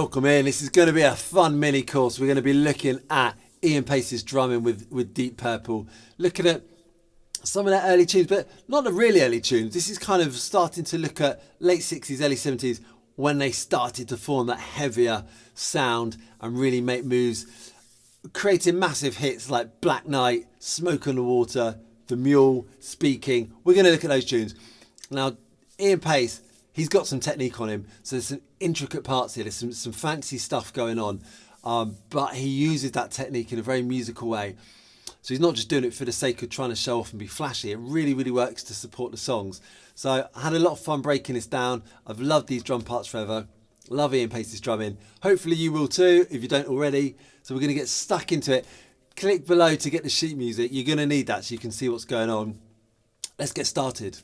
Welcome in. This is going to be a fun mini course. We're going to be looking at Ian Paice's drumming with Deep Purple, looking at some of their early tunes, but not the really early tunes. This is kind of starting to look at late 60s, early 70s, when they started to form that heavier sound and really make moves, creating massive hits like Black Knight, Smoke on the Water, The Mule, Speaking. We're going to look at those tunes. Now, Ian Paice, he's got some technique on him, so there's some intricate parts here, there's some fancy stuff going on, but he uses that technique in a very musical way. So he's not just doing it for the sake of trying to show off and be flashy. It really, really works to support the songs. So I had a lot of fun breaking this down. I've loved these drum parts forever. Love Ian Paice's drumming. Hopefully you will too, if you don't already. So we're going to get stuck into it. Click below to get the sheet music. You're going to need that so you can see what's going on. Let's get started.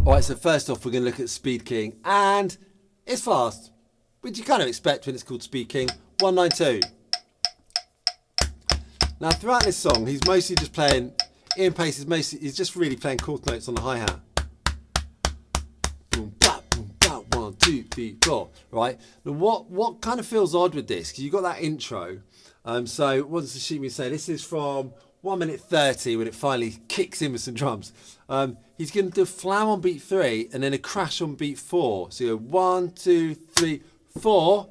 Alright, so first off we're going to look at Speed King, and it's fast, which you kind of expect when it's called Speed King. 192. Now throughout this song he's mostly just playing, Ian Paice is mostly, he's just really playing quarter notes on the hi-hat. Boom, bap, boom, bap, 1, 2, 3, 4. Right? Now what kind of feels odd with this, because you've got that intro, so what does the sheet music say? This is from 1 minute 30 when it finally kicks in with some drums. He's going to do a flam on beat 3 and then a crash on beat 4. So you go 1, 2, 3, 4,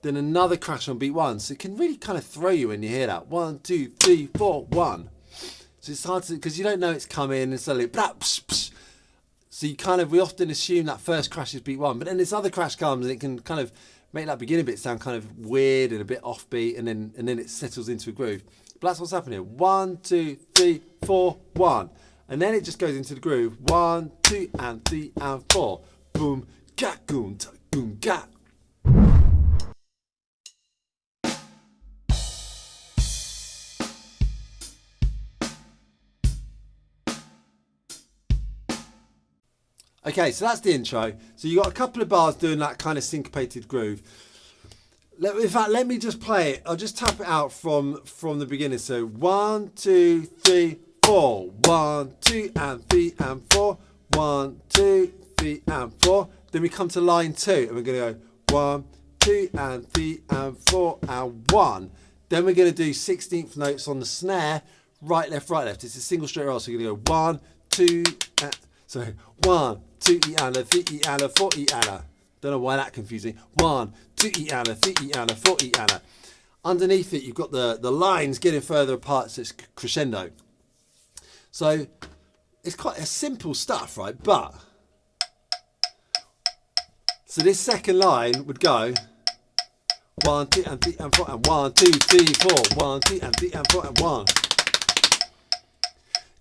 then another crash on beat 1. So it can really kind of throw you when you hear that. 1, 2, 3, 4, 1. So it's hard to, because you don't know it's coming and suddenly, blah, psh, psh. So you kind of, we often assume that first crash is beat 1, but then this other crash comes and it can kind of make that beginning bit sound kind of weird and a bit offbeat, and then it settles into a groove. But that's what's happening here. 1, 2, 3, 4, 1. And then it just goes into the groove. 1, 2, and 3, and 4. Boom, ga, goom, ta, boom, ga. Okay, so that's the intro. So you got a couple of bars doing that kind of syncopated groove. In fact, let me just play it. I'll just tap it out from the beginning. So 1, 2, 3, 4. 1, 2, and 3, and 4. 1, 2, 3, and 4. Then we come to line 2, and we're going to go 1, 2, and 3, and 4, and 1. Then we're going to do 16th notes on the snare, right, left, right, left. It's a single straight roll. So you're going to go 1, 2, sorry, 1, 2, E, and a 3, E, and a 4, E, and a. Don't know why that's confusing. 1, 2, E, and a 3, E, and a 4, E, and a. Underneath it, you've got the lines getting further apart, so it's crescendo. So it's quite a simple stuff, right? But so this second line would go 1, 2, and 3, and 4, and 1, 2, 3, 4. 1, 2, and 3, and 4, and 1.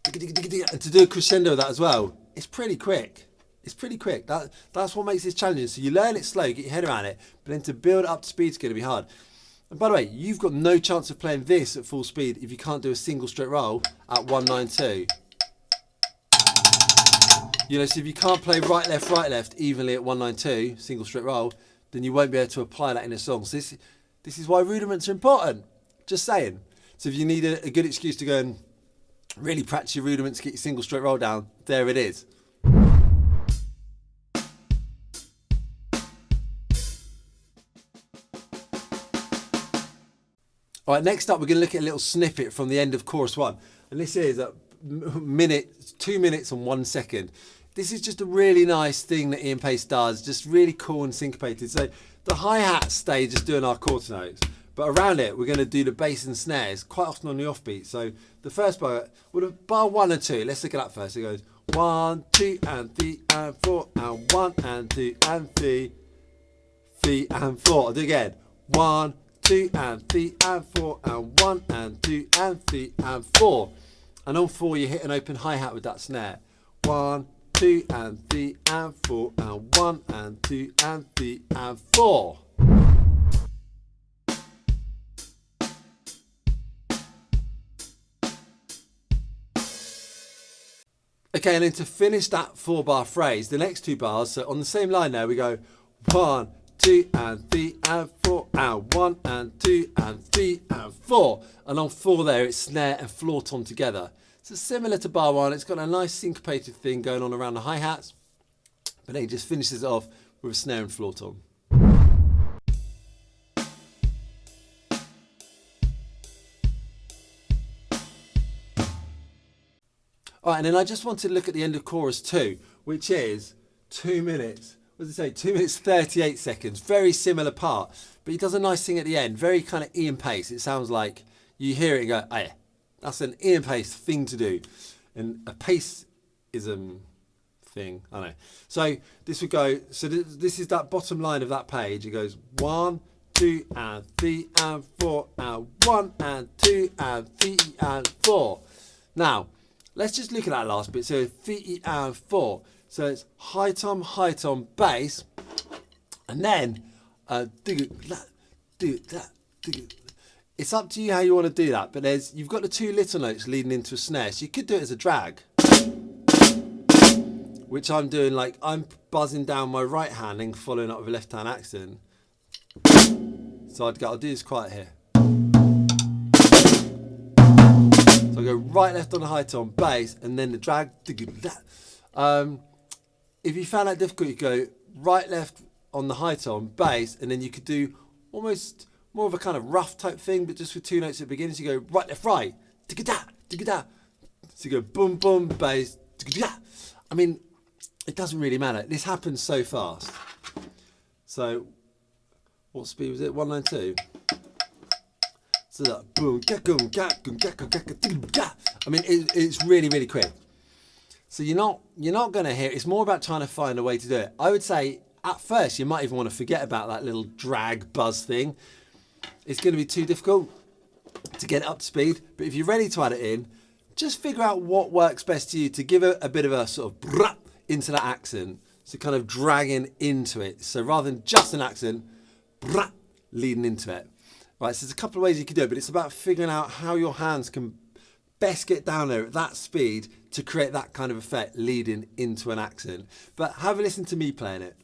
And to do a crescendo of that as well, it's pretty quick. It's pretty quick. That's what makes this challenging. So you learn it slow, get your head around it, but then to build up to speed is going to be hard. And by the way, you've got no chance of playing this at full speed if you can't do a single straight roll at 192. You know, so if you can't play right, left evenly at 192, single straight roll, then you won't be able to apply that in a song. So this is why rudiments are important. Just saying. So if you need a good excuse to go and really practice your rudiments, get your single straight roll down, there it is. All right, next up, we're going to look at a little snippet from the end of chorus 1. And this is a minute, 2 minutes and 1 second. This is just a really nice thing that Ian Paice does, just really cool and syncopated. So the hi-hat stay just doing our quarter notes, but around it, we're going to do the bass and snares, quite often on the offbeat. So the first bar, well, bar 1 and 2, let's look at that first. It goes 1, 2, and 3, and 4, and 1, and 2, and 3, 3, and 4. I'll do it again. 1, 2, and 3, and 4, and 1, and 2, and 3, and 4. And on 4, you hit an open hi-hat with that snare. 1, 2, and 3, and 4, and 1, and 2, and 3, and 4. Okay, and then to finish that 4-bar phrase, the next 2 bars, so on the same line there, we go 1, 2, and 3, and 4, and 1, and 2, and 3, and 4. And on 4 there, it's snare and floor tom together. So similar to bar one, it's got a nice syncopated thing going on around the hi-hats, but then he just finishes it off with a snare and floor tom. All right, and then I just wanted to look at the end of chorus 2, which is 2 minutes. What does it say? 2 minutes 38 seconds. Very similar part, but he does a nice thing at the end. Very kind of Ian Paice. It sounds like you hear it and go, oh yeah, that's an Ian Paice thing to do. And a Paceism thing, I know. So this would go, so this is that bottom line of that page. It goes 1, 2, and 3, and 4, and 1, and 2, and 3, and 4. Now, let's just look at that last bit. So 3 and 4. So it's high tom, bass, and then it's up to you how you want to do that. But you've got the 2 little notes leading into a snare. So you could do it as a drag, which I'm doing, like I'm buzzing down my right hand and following up with a left hand accent. So I'll do this quiet here. So I go right, left on the high tom, bass, and then the drag. If you found that difficult, you go right, left on the high tom, bass, and then you could do almost more of a kind of rough type thing, but just with 2 notes at the beginning. So you go right, left, right, so you go boom, boom, bass. I mean, it doesn't really matter. This happens so fast. So what speed was it? 192. So that boom, I mean, it's really, really quick. So you're not going to hear it. It's more about trying to find a way to do it. I would say at first you might even want to forget about that little drag buzz thing. It's going to be too difficult to get it up to speed. But if you're ready to add it in, just figure out what works best to you to give it a bit of a sort of brah into that accent. So kind of dragging into it. So rather than just an accent, brah, leading into it. Right, so there's a couple of ways you can do it, but it's about figuring out how your hands can best get down there at that speed to create that kind of effect leading into an accent. But have a listen to me playing it.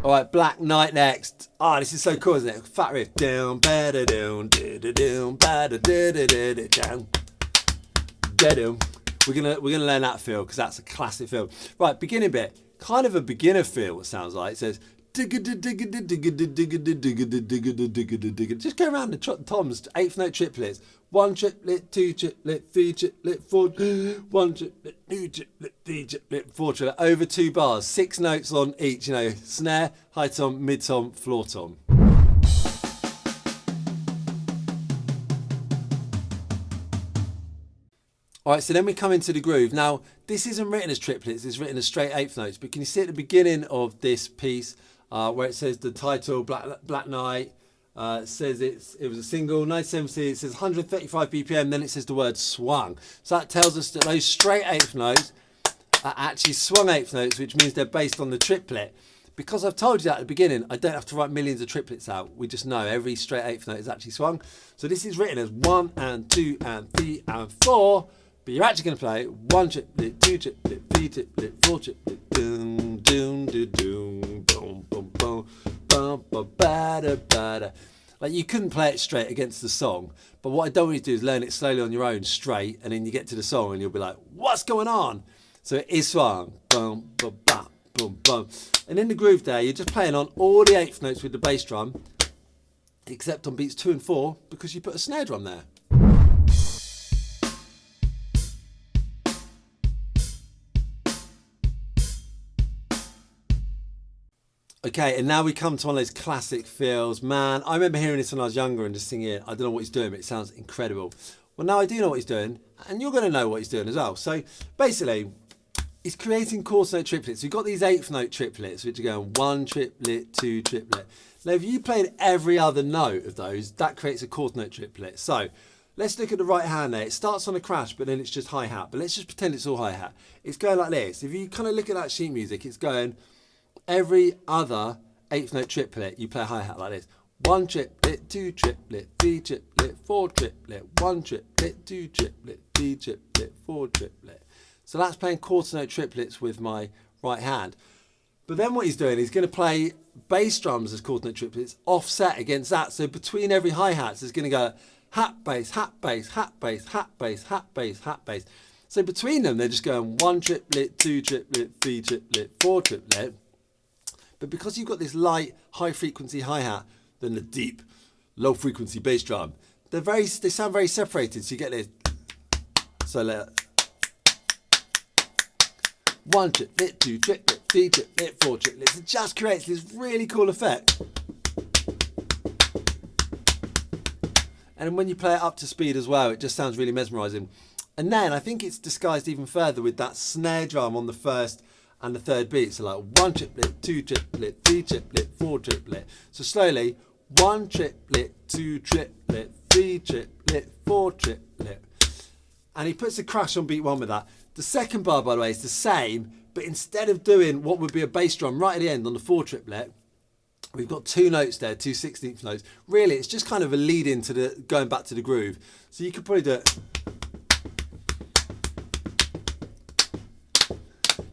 All right, Black Knight next. Oh, this is so cool, isn't it? Fat riff. Down, bada, down, down, bada, down, down. We're gonna learn that feel because that's a classic feel. Right, beginning bit. Kind of a beginner feel. It sounds like it says. Just go around the toms, 8th note triplets. 1 triplet, 2 triplet, 3 triplet, 4, 1 triplet, 2 triplet, 3 triplet, 4 triplet, over 2 bars, 6 notes on each, you know, snare, high tom, mid tom, floor tom. All right, so then we come into the groove. Now, this isn't written as triplets, it's written as straight 8th notes, but can you see at the beginning of this piece where it says the title, Black Knight, says it was a single, 1970, it says 135 BPM, then it says the word swung. So that tells us that those straight 8th notes are actually swung 8th notes, which means they're based on the triplet. Because I've told you that at the beginning, I don't have to write millions of triplets out. We just know every straight 8th note is actually swung. So this is written as 1 and 2 and 3 and 4, but you're actually going to play 1 triplet, 2 triplet, 3 triplet, 4 triplet, doom, doom, doom, doom, boom, boom, boom, boom, boom, bada, bada. Like, you couldn't play it straight against the song, but what I don't want you to do is learn it slowly on your own straight, and then you get to the song and you'll be like, what's going on? So it is swung, boom, boom, boom, boom, boom. And in the groove there, you're just playing on all the 8th notes with the bass drum, except on beats 2 and 4, because you put a snare drum there. Okay, and now we come to one of those classic feels. Man, I remember hearing this when I was younger and just singing it. I don't know what he's doing, but it sounds incredible. Well, now I do know what he's doing, and you're going to know what he's doing as well. So basically, he's creating quarter note triplets. We've got these 8th note triplets, which are going 1 triplet, 2 triplet. Now, if you played every other note of those, that creates a quarter note triplet. So let's look at the right hand there. It starts on a crash, but then it's just hi-hat. But let's just pretend it's all hi-hat. It's going like this. If you kind of look at that sheet music, it's going every other eighth note triplet, you play a hi-hat like this. 1 triplet, 2 triplet, 3 triplet, 4 triplet, 1 triplet, 2 triplet, 3 triplet, 4 triplet. So that's playing quarter note triplets with my right hand. But then what he's doing, he's going to play bass drums as quarter note triplets offset against that. So between every hi-hats, it's going to go hat bass, hat bass, hat bass, hat bass, hat bass, hat bass. So between them, they're just going 1 triplet, 2 triplet, 3 triplet, 4 triplet. But because you've got this light, high frequency hi-hat, then the deep, low frequency bass drum, they sound very separated. So you get this. So let 1 triplet, 2 triplet, 3 triplet, 4 triplets. It just creates this really cool effect. And when you play it up to speed as well, it just sounds really mesmerising. And then I think it's disguised even further with that snare drum on the first and the third beat. So like 1 triplet, 2 triplet, 3 triplet, 4 triplet. So slowly, 1 triplet, 2 triplet, 3 triplet, 4 triplet. And he puts a crash on beat 1 with that. The second bar, by the way, is the same, but instead of doing what would be a bass drum right at the end on the 4 triplet, we've got 2 notes there, 2 16th notes. Really, it's just kind of a lead into the going back to the groove. So you could probably do it.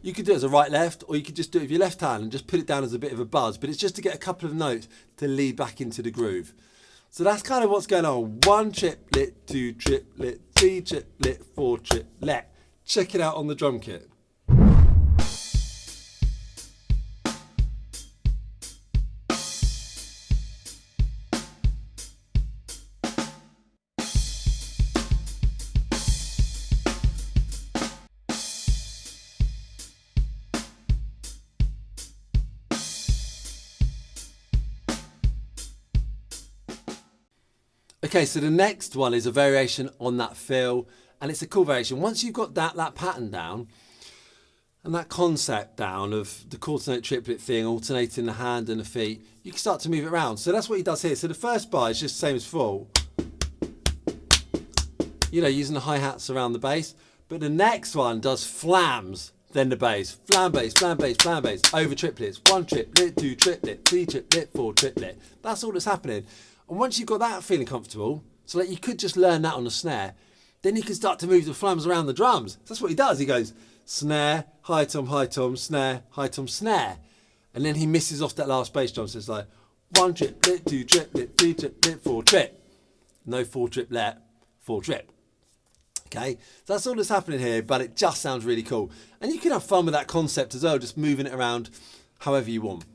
You could do it as a right-left, or you could just do it with your left hand and just put it down as a bit of a buzz. But it's just to get a couple of notes to lead back into the groove. So that's kind of what's going on. 1 triplet, 2 triplet, 3 triplet, 4 triplet. Check it out on the drum kit. Okay, so the next one is a variation on that fill, and it's a cool variation. Once you've got that pattern down and that concept down of the quarter note triplet thing, alternating the hand and the feet, you can start to move it around. So that's what he does here. So the first bar is just the same as full, you know, using the hi-hats around the bass. But the next one does flams, then the bass. Flam bass, flam bass, flam bass, over triplets. 1 triplet, 2 triplet, 3 triplet, 4 triplet. That's all that's happening. And once you've got that feeling comfortable, so like you could just learn that on the snare, then you can start to move the flams around the drums. So that's what he does. He goes snare, high tom, snare, high tom, snare. And then he misses off that last bass drum. So it's like 1 triplet, 2 triplet, 3 triplet, 4 trip. No 4 triplet, 4 trip. Okay, so that's all that's happening here, but it just sounds really cool. And you can have fun with that concept as well, just moving it around however you want.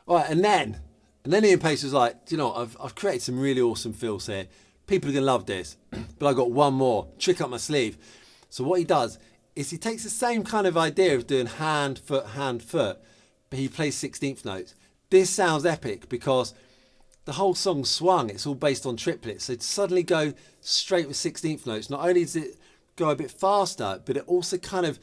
All right, and then Ian Paice was like, do you know what, I've created some really awesome fills here. People are going to love this, but I've got one more trick up my sleeve. So what he does is he takes the same kind of idea of doing hand, foot, but he plays 16th notes. This sounds epic because the whole song's swung. It's all based on triplets. So to suddenly go straight with 16th notes, not only does it go a bit faster, but it also kind of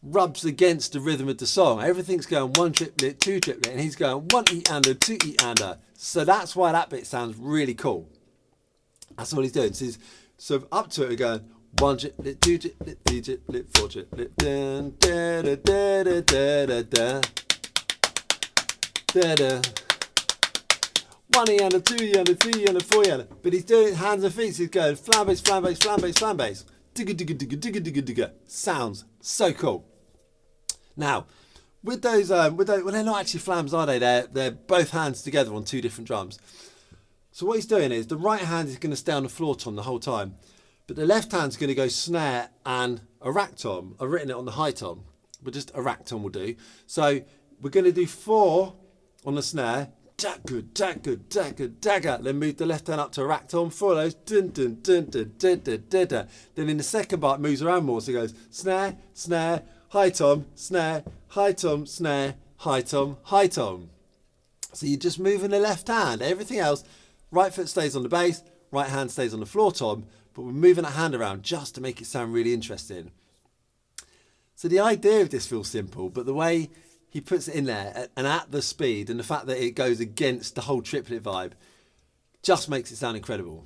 rubs against the rhythm of the song. Everything's going 1 triplet, 2 triplet, and he's going 1 E-ander, 2 E-ander. So that's why that bit sounds really cool. That's all he's doing. So up to it, we're going 1 triplet, 2 triplet, 3 triplet, 4 triplet, dun, da, da, da, da, da, da, da, da. 1 E-ander, 2 E-ander, 3 E-ander, 4 E-ander. But he's doing hands and feet, so he's going flam bass, flam bass, flam bass, flam bass. Digga, digga, digga, digga, digga, digga. Sounds so cool. Now, with those, well, they're not actually flams, are they? They're both hands together on 2 different drums. So what he's doing is the right hand is going to stay on the floor tom the whole time, but the left hand's going to go snare and a rack tom. I've written it on the high tom, but just a rack tom will do. So we're going to do 4 on the snare, dagger, dagger, dagger, dagger. Then move the left hand up to a rack tom, 4 of those, dun, dun, dun, dun, dun, dun, dun, dun. Then in the second bar it moves around more, so it goes snare, snare, high tom, snare, high tom, snare, high tom, high tom. So you're just moving the left hand. Everything else, right foot stays on the bass, right hand stays on the floor tom, but we're moving that hand around just to make it sound really interesting. So the idea of this feels simple, but the way he puts it in there and at the speed and the fact that it goes against the whole triplet vibe just makes it sound incredible.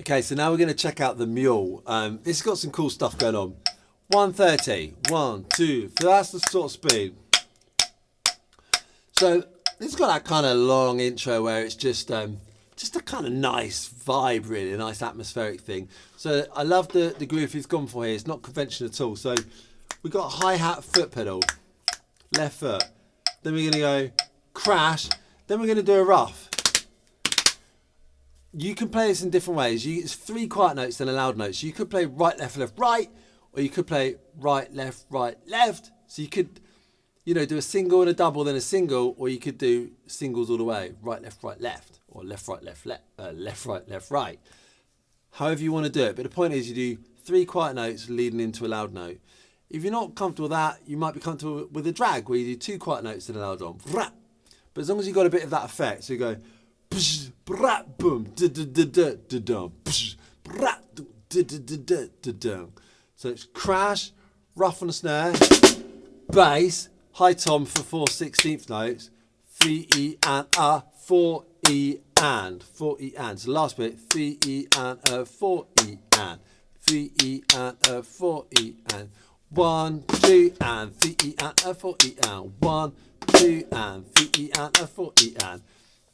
Okay, so now we're going to check out the Mule. This has got some cool stuff going on. 130, 1, 2, so that's the sort of speed. So this has got that kind of long intro where it's just a kind of nice vibe, really, a nice atmospheric thing. So I love the groove he's gone for here. It's not conventional at all. So we've got a hi-hat foot pedal, left foot. Then we're going to go crash. Then we're going to do a rough. You can play this in different ways. It's 3 quiet notes and a loud note. So you could play right, left, right, or you could play right, left. So you could, do a single and a double, then a single, or you could do singles all the way, right, left, or left, right, right. However you want to do it. But the point is you do 3 quiet notes leading into a loud note. If you're not comfortable with that, you might be comfortable with a drag where you do 2 quiet notes and a loud one. But as long as you've got a bit of that effect, so you go, boom, so it's crash, rough on the snare, bass, high tom for 4/16 notes, 3E and a, 4E and, 4E and. So the last bit, 3E and a, 4E and, 3E and a, 4E and, 1, 2 and 3E and a, 4E and, 1, 2 and 3E and a, 4E and.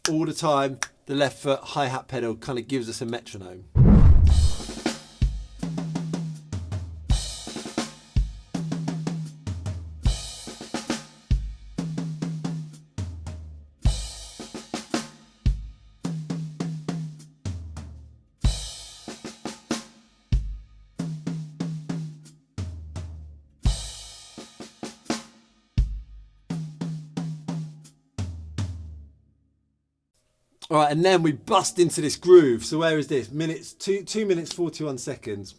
All the time, the left foot hi-hat pedal kind of gives us a metronome. All right, and then we bust into this groove. So where is this? 2 minutes 41 seconds.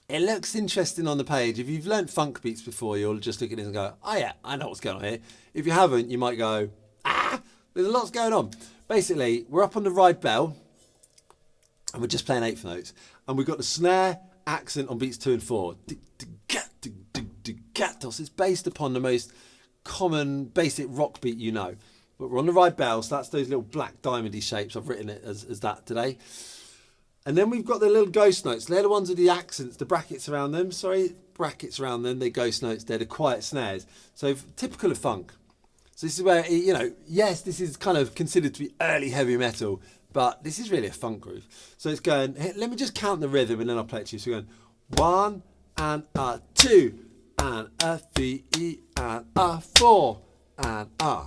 It looks interesting on the page. If you've learnt funk beats before, you'll just look at this and go, oh yeah, I know what's going on here. If you haven't, you might go, there's a lot going on. Basically, we're up on the ride bell, and we're just playing 8th notes. And we've got the snare accent on beats 2 and 4. It's based upon the most common basic rock beat you know. But we're on the ride bell, so that's those little black diamondy shapes. I've written it as that today. And then we've got the little ghost notes. They're the ones with the accents, the brackets around them. They're ghost notes. They're the quiet snares. So typical of funk. So this is where, yes, this is kind of considered to be early heavy metal, but this is really a funk groove. So it's going, let me just count the rhythm and then I'll play it to you. So we're going 1 and a 2 and a 3 and a 4 and a.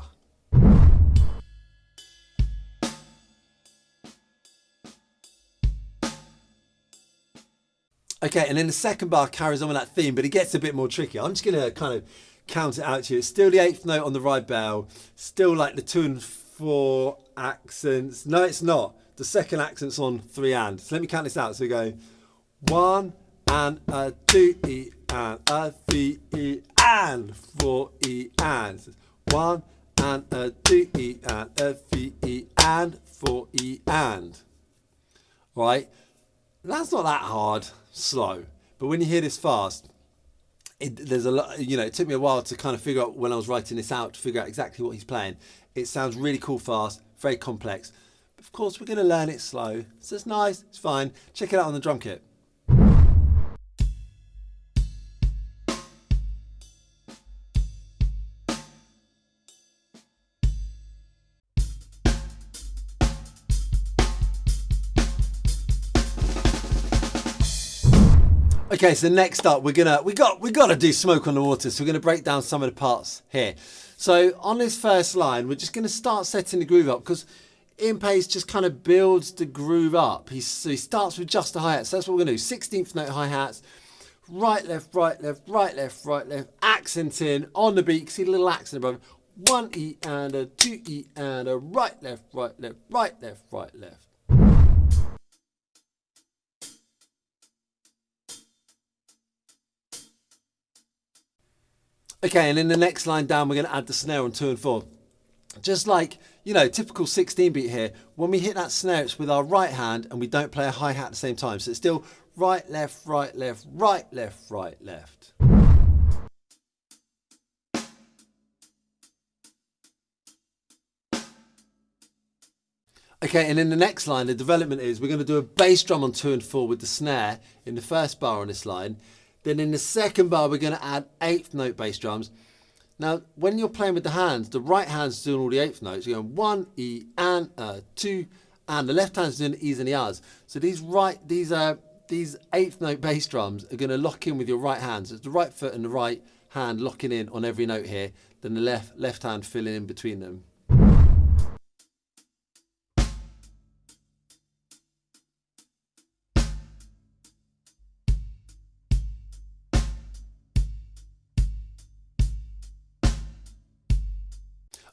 Okay, and then the second bar carries on with that theme, but it gets a bit more tricky. I'm just going to kind of count it out to you. It's still the 8th note on the ride bell, still like the 2 and 4 accents. No, it's not. The second accent's on 3 and. So let me count this out. So we go 1 and a 2 E and a 3 E and 4 E and. So 1 and a 2 E and a 3 E and 4 E and. Right? That's not that hard. Slow, but when you hear this fast, there's a lot. It took me a while to kind of figure out when I was writing this out to figure out exactly what he's playing. It sounds really cool, fast, very complex. But of course, we're going to learn it slow. So it's nice, it's fine. Check it out on the drum kit. Okay, so next up, we gotta do Smoke on the Water. So we're gonna break down some of the parts here. So on this first line, we're just gonna start setting the groove up because Ian Paice just kind of builds the groove up. So he starts with just the hi-hat. So that's what we're gonna do. 16th note hi-hats, right, left, right, left, right, left, right, left, accenting on the beat. See the little accent above. 1 E and a 2 E and a right, left, right, left, right, left, right, left. Okay, and in the next line down, we're going to add the snare on 2 and 4. Just like, you know, typical 16 beat here, when we hit that snare, it's with our right hand and we don't play a hi-hat at the same time. So it's still right, left, right, left, right, left, right, left. Okay, and in the next line, the development is we're going to do a bass drum on 2 and 4 with the snare in the first bar on this line. Then in the second bar, we're going to add 8th note bass drums. Now, when you're playing with the hands, the right hand's doing all the 8th notes. You're going 1 E and 2, and the left hand's doing the E's and the R's. So these 8th note bass drums are going to lock in with your right hand. So it's the right foot and the right hand locking in on every note here. Then the left hand filling in between them.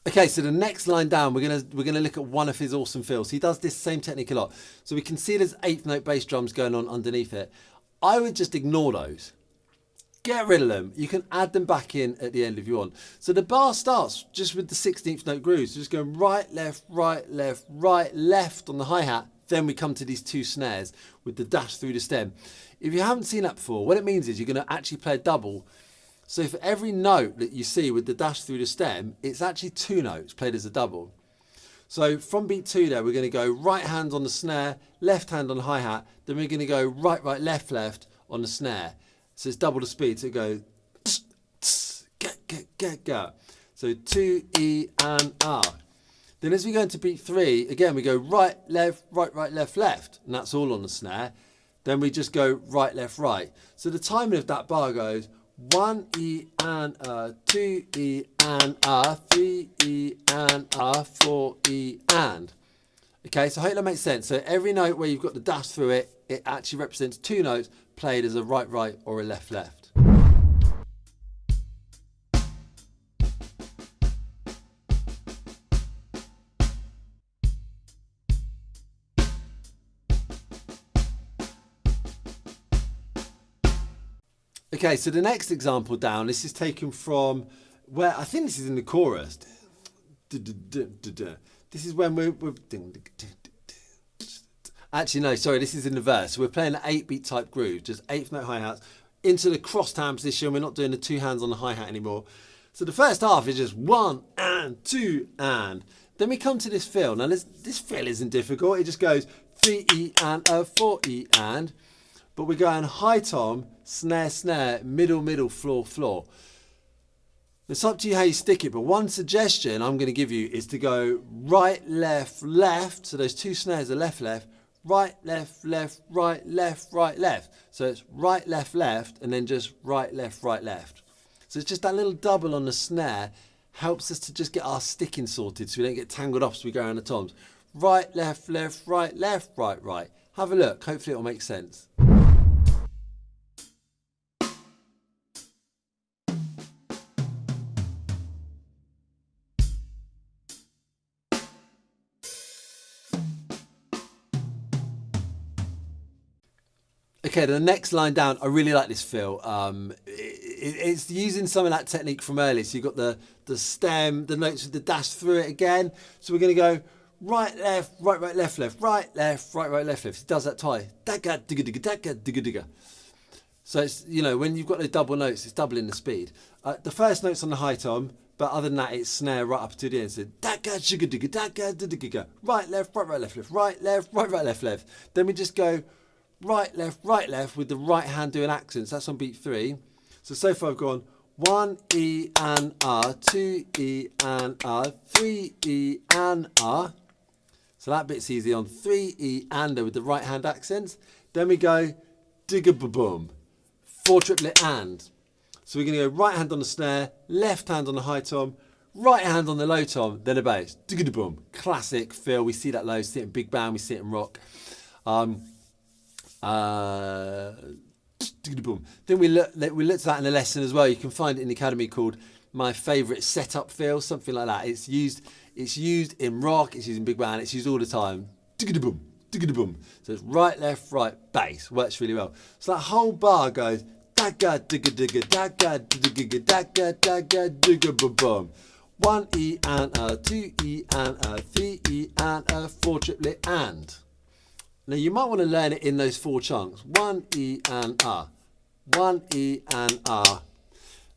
Okay, so the next line down, we're gonna look at one of his awesome fills. He does this same technique a lot. So we can see there's 8th note bass drums going on underneath it. I would just ignore those. Get rid of them. You can add them back in at the end if you want. So the bar starts just with the 16th note grooves. So just going right, left, right, left, right, left on the hi-hat. Then we come to these 2 snares with the dash through the stem. If you haven't seen that before, what it means is you're gonna actually play a double. So for every note that you see with the dash through the stem, it's actually 2 notes played as a double. So from beat 2 there, we're going to go right hand on the snare, left hand on the hi-hat, then we're going to go right, right, left, left on the snare. So it's double the speed, so it goes tss, tss, ga. So 2 E and R. Then as we go into beat 3, again we go right, left, right, right, left, left, and that's all on the snare. Then we just go right, left, right. So the timing of that bar goes 1 E and 2 E and 3 E and 4 E and. Okay, so I hope that makes sense. So every note where you've got the dash through it, it actually represents 2 notes played as a right, right or a left, left. Okay, so the next example down, this is taken from where, I think this is in the chorus. This is when we're actually, no, sorry, this is in the verse. We're playing an 8-beat type groove, just 8th note hi-hats into the crossed hand position. We're not doing the 2 hands on the hi-hat anymore. So the first half is just 1 and 2 and. Then we come to this fill. Now this fill isn't difficult. It just goes 3 E and 4 E and. But we're going high tom, snare, snare, middle, middle, floor, floor. It's up to you how you stick it, but one suggestion I'm going to give you is to go right, left, left. So those 2 snares are left, left, right, left, left, right, left, right, left. So it's right, left, left, and then just right, left, right, left. So it's just that little double on the snare helps us to just get our sticking sorted so we don't get tangled up as we go around the toms. Right, left, left, right, left, right, right. Have a look. Hopefully it'll make sense. Okay, the next line down, I really like this fill. It's using some of that technique from earlier. So you've got the stem, the notes with the dash through it again. So we're going to go right, left, right, right, left, left, right, left, right, right, left, left. It does that twice. Dagga, digga, digga, dagga, digga, digga. So it's, you know, when you've got the double notes, it's doubling the speed. The first note's on the high tom, but other than that, it's snare right up to the end. So dagga, digga, digga, dagga, digga, digga. Right, left, right, right, left, left, right, left, right, right, left, left. Then we just go right, left with the right hand doing accents. That's on beat 3. So far I've gone 1 E and R, 2 E and R, 3 E and R. So that bit's easy on 3 E and R with the right hand accents. Then we go digga ba boom, 4 triplet and. So we're going to go right hand on the snare, left hand on the high tom, right hand on the low tom, then a bass. Boom. Classic feel. We see that low, see it in big band, we see it in rock. Boom. Then we looked at that in a lesson as well. You can find it in the academy called My Favourite Setup Feel, something like that. It's used in rock, it's used in big band, it's used all the time. Boom. So it's right, left, right, bass. Works really well. So that whole bar goes dagga digga digga dagga digga dagga dagga digga boom boom. 1 E and a, 2 E and a, 3 E and a, 4 triplet and. Now you might want to learn it in those 4 chunks. 1 E and a, 1 E and a.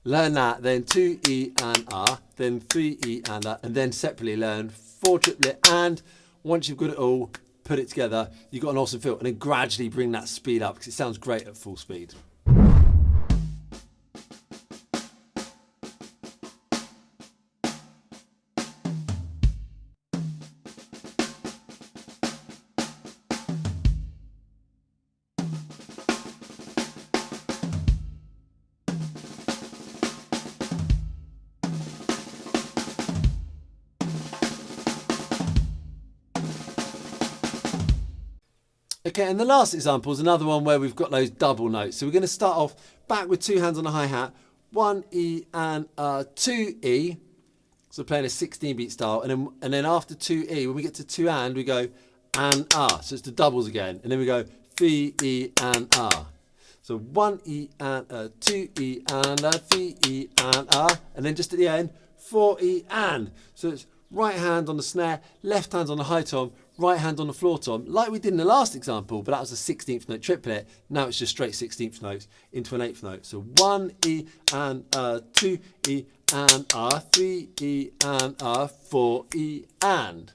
Learn that, then 2 E and a, then 3 E and a, and then separately learn 4 triplet and. Once you've got it all, put it together, you've got an awesome feel, and then gradually bring that speed up because it sounds great at full speed. Okay, and the last example is another one where we've got those double notes. So we're going to start off back with 2 hands on the hi-hat, 1 E and 2 E. So playing a 16-beat style, and then after 2 E, when we get to 2 and, we go and so it's the doubles again, and then we go 3 E and So 1 E and 2 E and 3 E and then just at the end 4 E and. So it's right hand on the snare, left hand on the high tom, right hand on the floor tom, like we did in the last example, but that was a 16th note triplet. Now it's just straight 16th notes into an 8th note. So 1 E and 2 E and 3 E and 4 E and.